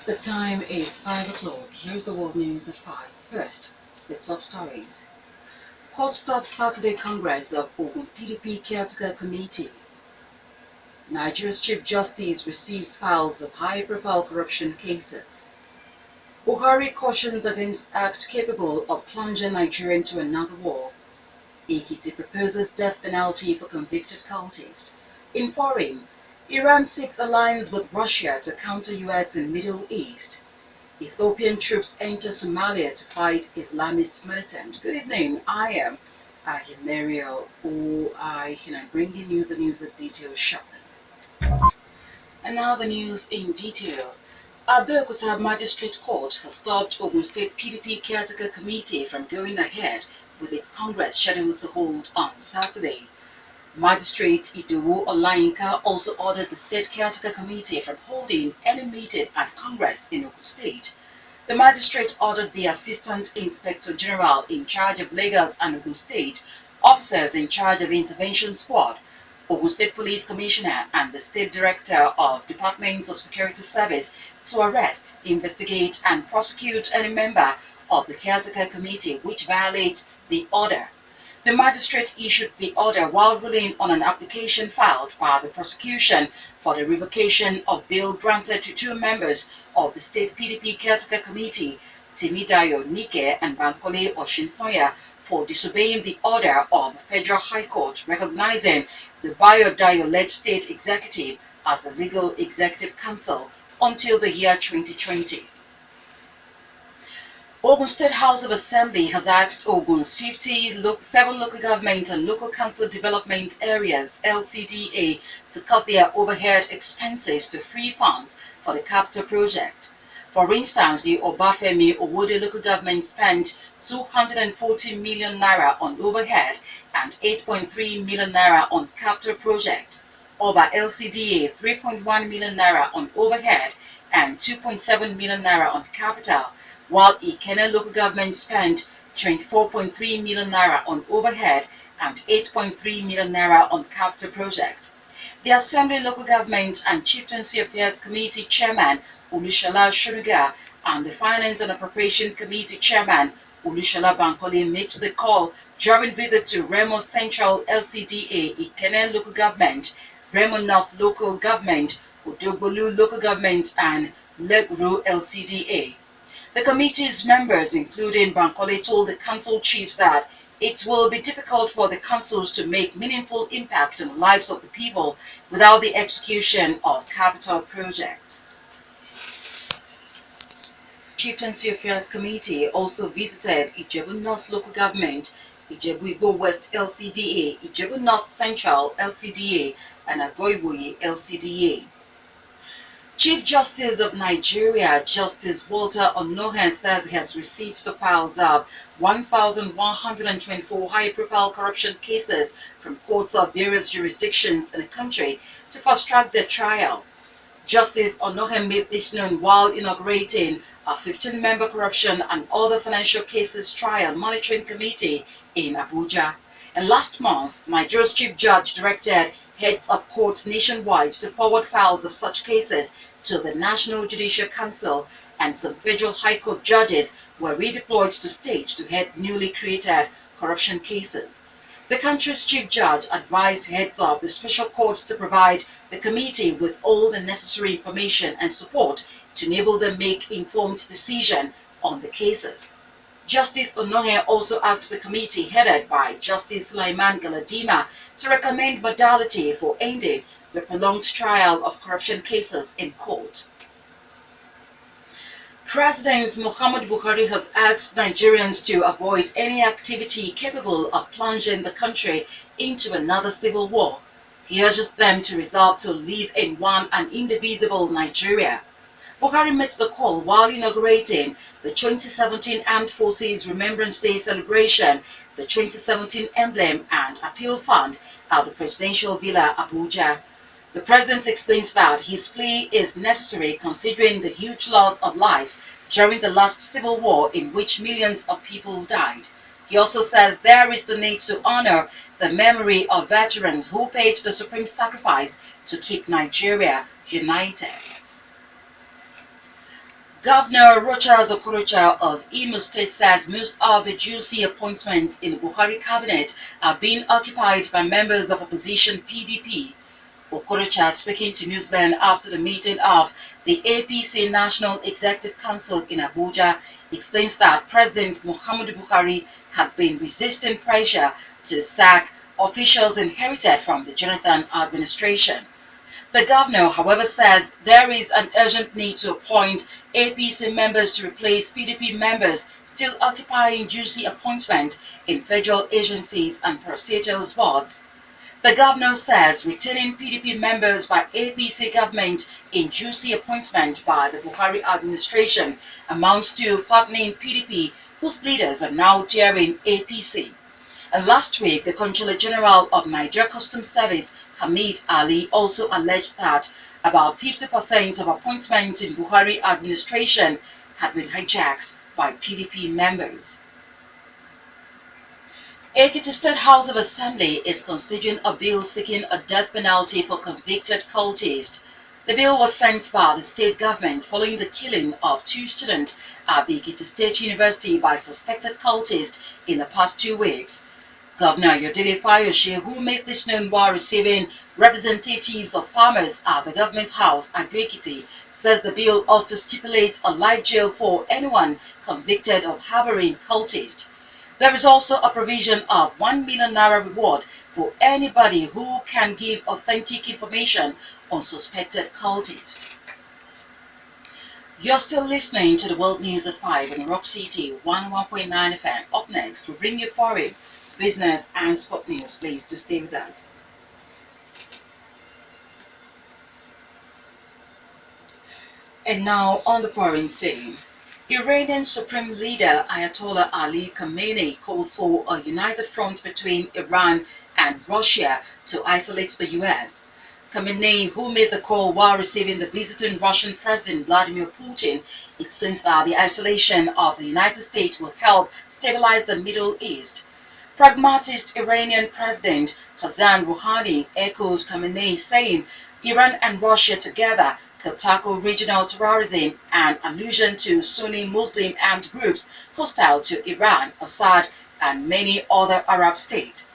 The time is 5 o'clock. Here's the world news at 5. First, the top stories. Court stops Saturday Congress of Ogun PDP Caretaker Committee. Nigeria's Chief Justice receives files of high-profile corruption cases. Buhari cautions against act capable of plunging Nigeria into another war. Ekiti proposes death penalty for convicted cultists. In foreign, Iran seeks alliance with Russia to counter US in Middle East. Ethiopian troops enter Somalia to fight Islamist militant. Good evening, I am Aghemerio Oaikhenan, bringing you the news of detail shortly. And now the news in detail. Abeokuta Magistrate Court has stopped Ogun State PDP Caretaker Committee from going ahead with its Congress scheduled to hold on Saturday. Magistrate Idowu Olayinka also ordered the State Caretaker Committee from holding any meeting at Congress in Ogun State. The magistrate ordered the Assistant Inspector General in charge of Lagos and Ogun State, officers in charge of Intervention Squad, Ogun State Police Commissioner and the State Director of Departments of Security Service to arrest, investigate and prosecute any member of the Caretaker Committee which violates the order. The magistrate issued the order while ruling on an application filed by the prosecution for the revocation of bail granted to two members of the State PDP Caretaker Committee, Timidayo Nike and Bankole Oshinsoya, for disobeying the order of the Federal High Court recognizing the Bayo-Dayo-led state executive as a legal executive council until the year 2020. Ogun State House of Assembly has asked Ogun's 57 local government and local council development areas (LCDA) to cut their overhead expenses to free funds for the capital project. For instance, the Obafemi Owode local government spent 240 million naira on overhead and 8.3 million naira on capital project. Oba LCDA 3.1 million naira on overhead and 2.7 million naira on capital, while Oaikhenan local government spent 24.3 million naira on overhead and 8.3 million naira on capital project. The Assembly Local Government and Chieftaincy Affairs Committee Chairman Olushola Shonuga and the Finance and Appropriation Committee Chairman Olushola Bankole made the call during visit to Remo Central LCDA, Oaikhenan Local Government, Remo North Local Government, Odogbolu Local Government and Legru LCDA. The committee's members, including Bankole, told the council chiefs that it will be difficult for the councils to make meaningful impact on the lives of the people without the execution of capital projects. Chieftaincy Affairs Committee also visited Ijebu North Local Government, Ijebu Igbo West LCDA, Ijebu North Central LCDA, and Agoiwoye LCDA. Chief Justice of Nigeria, Justice Walter Onohen, says he has received the files of 1,124 high-profile corruption cases from courts of various jurisdictions in the country to fast-track their trial. Justice Onohen made this known while inaugurating a 15-member corruption and other financial cases trial monitoring committee in Abuja. And last month, Nigeria's chief judge directed heads of courts nationwide to forward files of such cases to the National Judicial Council, and some federal high court judges were redeployed to state to head newly created corruption cases. The country's chief judge advised heads of the special courts to provide the committee with all the necessary information and support to enable them make informed decision on the cases. Justice Onohe also asked the committee headed by Justice Sulaiman Galadima to recommend modality for ending the prolonged trial of corruption cases in court. President Muhammadu Buhari has asked Nigerians to avoid any activity capable of plunging the country into another civil war. He urges them to resolve to live in one and indivisible Nigeria. Buhari made the call while inaugurating the 2017 Armed Forces Remembrance Day celebration, the 2017 Emblem and Appeal Fund at the Presidential Villa, Abuja. The president explains that his plea is necessary considering the huge loss of lives during the last civil war in which millions of people died. He also says there is the need to honor the memory of veterans who paid the supreme sacrifice to keep Nigeria united. Governor Rochas Okorocha of Imo State says most of the juicy appointments in the Buhari cabinet are being occupied by members of opposition PDP. Okorocha, speaking to newsmen after the meeting of the APC National Executive Council in Abuja, explains that President Muhammadu Buhari had been resisting pressure to sack officials inherited from the Jonathan administration. The governor, however, says there is an urgent need to appoint APC members to replace PDP members still occupying juicy appointment in federal agencies and parastatals boards. The governor says retaining PDP members by APC government in juicy appointment by the Buhari administration amounts to fattening PDP, whose leaders are now daring APC. And last week, the Controller General of Nigeria Customs Service, Hamid Ali, also alleged that about 50% of appointments in Buhari administration had been hijacked by PDP members. Ekiti State House of Assembly is considering a bill seeking a death penalty for convicted cultists. The bill was sent by the state government following the killing of 2 students at the Ekiti State University by suspected cultists in the past 2 weeks. Governor Yodele Fayoshe, who made this known while receiving representatives of farmers at the government house at Ekiti, says the bill also stipulates a life jail for anyone convicted of harboring cultists. There is also a provision of 1 million naira reward for anybody who can give authentic information on suspected cultists. You're still listening to the World News at 5 on Rock City 101.9 FM. Up next, we'll bring you foreign, business and sport news. Please do stay with us. And now on the foreign scene. Iranian Supreme Leader Ayatollah Ali Khamenei calls for a united front between Iran and Russia to isolate the US. Khamenei, who made the call while receiving the visiting Russian President Vladimir Putin, explains that the isolation of the United States will help stabilize the Middle East. Pragmatist Iranian President Hassan Rouhani echoed Khamenei, saying Iran and Russia together could tackle regional terrorism, and allusion to Sunni Muslim armed groups hostile to Iran, Assad, and many other Arab states.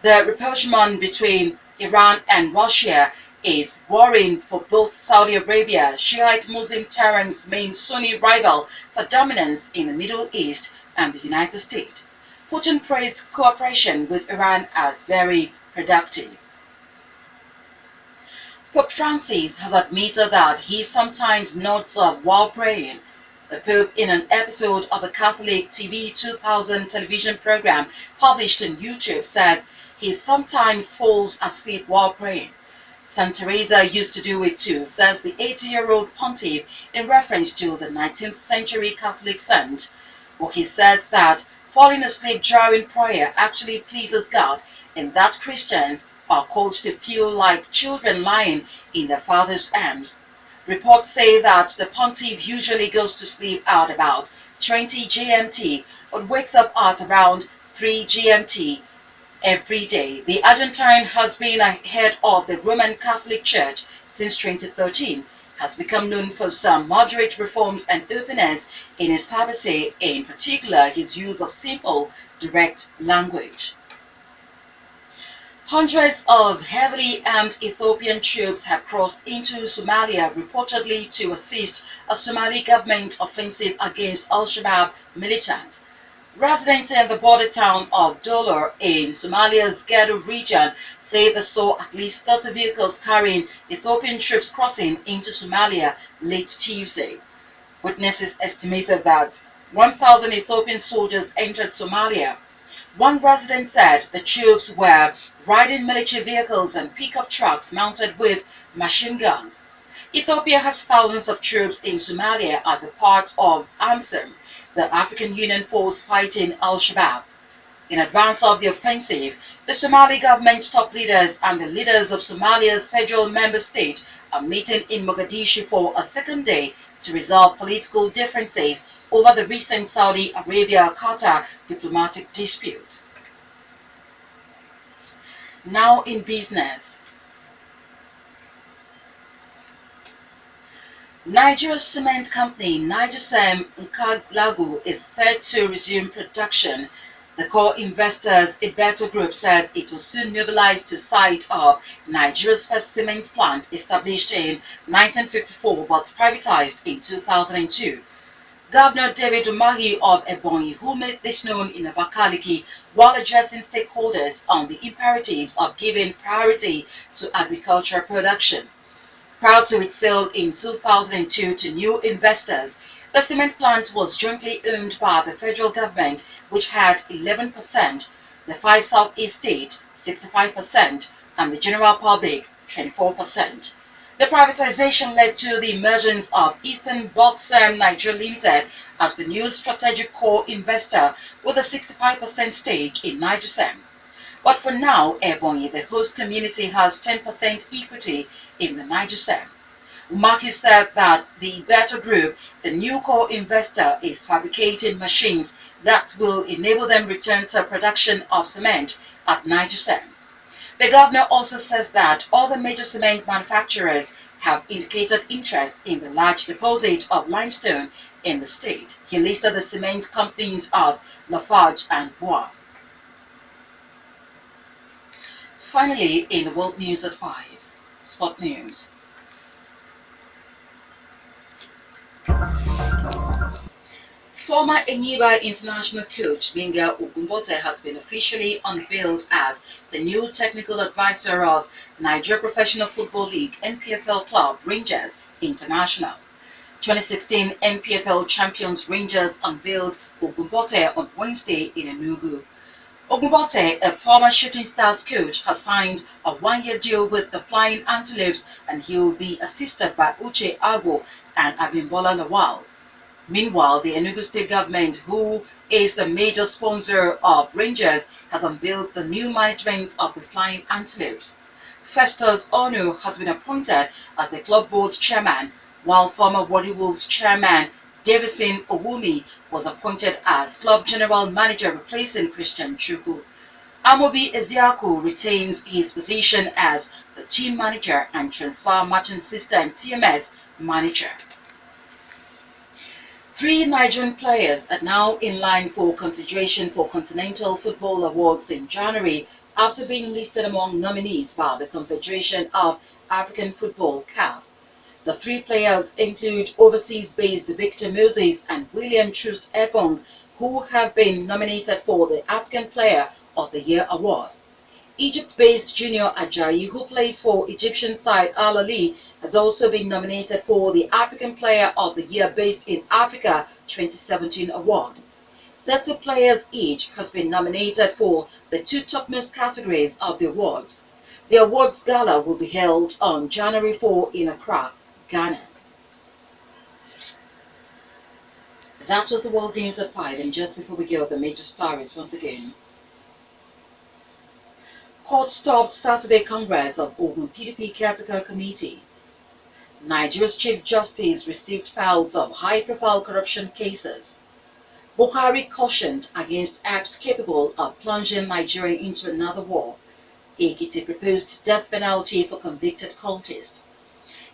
The rapprochement between Iran and Russia is worrying for both Saudi Arabia, Shiite Muslim Tehran's main Sunni rival for dominance in the Middle East, and the United States. Putin praised cooperation with Iran as very productive. Pope Francis has admitted that he sometimes nods off while praying. The Pope, in an episode of the Catholic TV 2000 television program published on YouTube, says he sometimes falls asleep while praying. Saint Teresa used to do it too, says the 80-year-old pontiff in reference to the 19th century Catholic saint. Well, he says that falling asleep during prayer actually pleases God, and that Christians are called to feel like children lying in their father's arms. Reports say that the pontiff usually goes to sleep at about 20 GMT but wakes up at around 3 GMT every day. The Argentine has been ahead of the Roman Catholic Church since 2013, has become known for some moderate reforms and openness in his papacy, in particular his use of simple, direct language. Hundreds of heavily armed Ethiopian troops have crossed into Somalia, reportedly to assist a Somali government offensive against Al-Shabaab militants. Residents in the border town of Dolor in Somalia's Gedo region say they saw at least 30 vehicles carrying Ethiopian troops crossing into Somalia late Tuesday. Witnesses estimated that 1,000 Ethiopian soldiers entered Somalia. One resident said the troops were riding military vehicles and pickup trucks mounted with machine guns. Ethiopia has thousands of troops in Somalia as a part of AMSOM, the African Union force fighting Al-Shabaab. In advance of the offensive, the Somali government's top leaders and the leaders of Somalia's federal member state are meeting in Mogadishu for a second day to resolve political differences over the recent Saudi Arabia-Qatar diplomatic dispute. Now in business. Nigeria's cement company Nigesem Nkaglago is set to resume production. The core investors Ibeto Group says it will soon mobilize to site of Nigeria's first cement plant established in 1954 but privatized in 2002. Governor David Umahi of Ebonyi, who made this known in Abakaliki while addressing stakeholders on the imperatives of giving priority to agricultural production. Prior to its sale in 2002 to new investors, the cement plant was jointly owned by the federal government, which had 11%, the five southeast states 65%, and the general public 24%. The privatization led to the emergence of Eastern Bauxite Nigeria Limited as the new strategic core investor with a 65% stake in Nigesem. But for now, Ebonyi, the host community, has 10% equity in the Nigesem. Umaki said that the Better Group, the new core investor, is fabricating machines that will enable them return to production of cement at Nigesem. The governor also says that all the major cement manufacturers have indicated interest in the large deposit of limestone in the state. He listed the cement companies as Lafarge and Bois. Finally, in the world news at 5, sport news. Former Enyimba international coach Binga Ogumbote has been officially unveiled as the new technical advisor of Nigeria Professional Football League NPFL club Rangers International. 2016 NPFL champions Rangers unveiled Ogumbote on Wednesday in Enugu. Ogumbote, a former Shooting Stars coach, has signed a one-year deal with the Flying Antelopes and he will be assisted by Uche Agbo and Abimbola Lawal. Meanwhile, the Enugu state government, who is the major sponsor of Rangers, has unveiled the new management of the Flying Antelopes. Festus Onu has been appointed as the club board chairman, while former Warri Wolves chairman Davison Owumi was appointed as club general manager replacing Christian Chukwu. Amobi Ezeaku retains his position as the team manager and transfer merchant system TMS manager. Three Nigerian players are now in line for consideration for Continental Football Awards in January after being listed among nominees by the Confederation of African Football (CAF). The three players include overseas-based Victor Moses and William Troost Ekong, who have been nominated for the African Player of the Year award. Egypt-based Junior Ajayi, who plays for Egyptian side Al Ahly, has also been nominated for the African Player of the Year based in Africa 2017 award. 30 players each has been nominated for the two topmost categories of the awards. The awards gala will be held on January 4 in Accra, Ghana. That was the world news at 5, and just before we go, the major stories once again. Court stopped Saturday Congress of Ogun PDP Caretaker Committee. Nigeria's Chief Justice received files of high-profile corruption cases. Buhari cautioned against acts capable of plunging Nigeria into another war. Ekiti proposed death penalty for convicted cultists.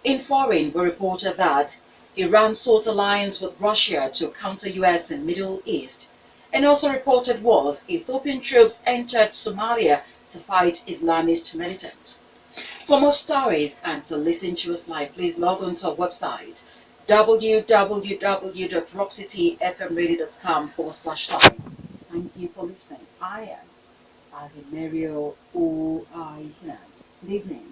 In foreign, we reported that Iran sought alliance with Russia to counter US in Middle East, and also reported was Ethiopian troops entered Somalia to fight Islamist militants. For more stories and to listen to us live, please log on to our website www.rockcityfmradio.com/live. Thank you for listening. I am Aghemerio Oaikhenan. Good evening.